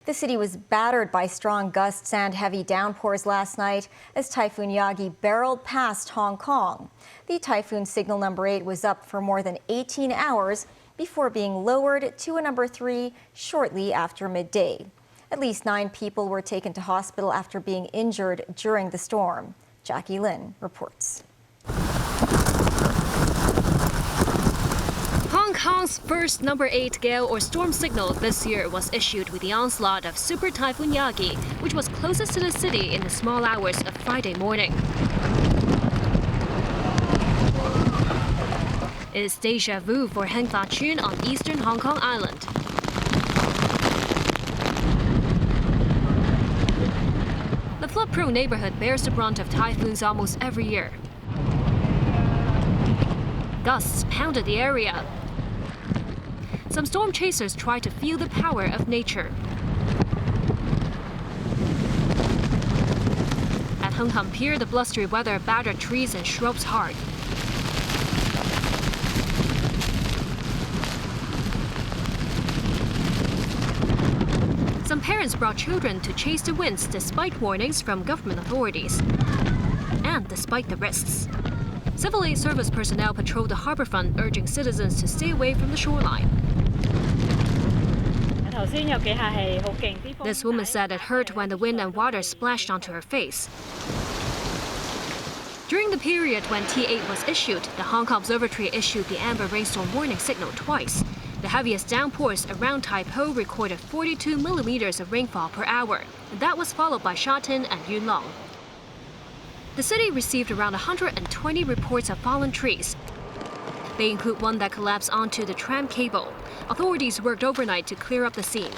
The city was battered by strong gusts and heavy downpours last night as Typhoon Yagi barreled past Hong Kong. The typhoon signal number 8 was up for more than 18 hours before being lowered to a number 3 shortly after midday. At least 9 people were taken to hospital after being injured during the storm. Jackie Lin reports. Hong Kong's first number 8 gale or storm signal this year was issued with the onslaught of Super Typhoon Yagi, which was closest to the city in the small hours of Friday morning. It is déjà vu for Heng Fa Chun on eastern Hong Kong Island. The flood-prone neighborhood bears the brunt of typhoons almost every year. Gusts pounded the area. Some storm chasers tried to feel the power of nature. At Hung Hom Pier, the blustery weather battered trees and shrubs hard. Some parents brought children to chase the winds despite warnings from government authorities. And despite the risks. Civil aid service personnel patrolled the harbourfront, urging citizens to stay away from the shoreline. This woman said it hurt when the wind and water splashed onto her face. During the period when T8 was issued, the Hong Kong Observatory issued the amber rainstorm warning signal twice. The heaviest downpours around Tai Po recorded 42 millimeters of rainfall per hour, and that was followed by Sha Tin and Yuen Long. The city received around 120 reports of fallen trees. They include one that collapsed onto the tram cable. Authorities worked overnight to clear up the scene.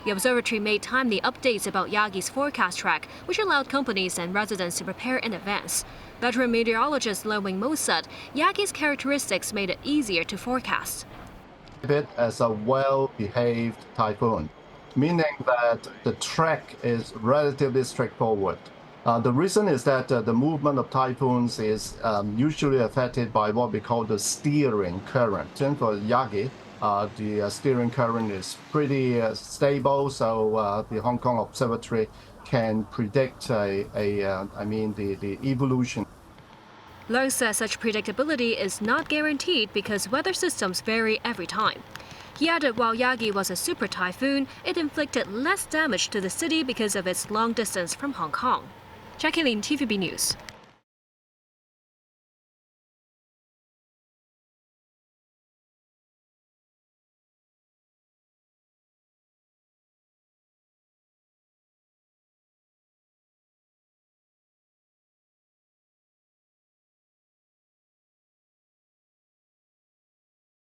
The observatory made timely updates about Yagi's forecast track, which allowed companies and residents to prepare in advance. Veteran meteorologist Lo Wing-mo said Yagi's characteristics made it easier to forecast. It as a well-behaved typhoon, meaning that the track is relatively straightforward. The reason is that the movement of typhoons is usually affected by what we call the steering current. And for Yagi, the steering current is pretty stable, so the Hong Kong Observatory can predict the evolution. Leung says such predictability is not guaranteed because weather systems vary every time. He added while Yagi was a super typhoon, it inflicted less damage to the city because of its long distance from Hong Kong. Jackie Lin, TVB News.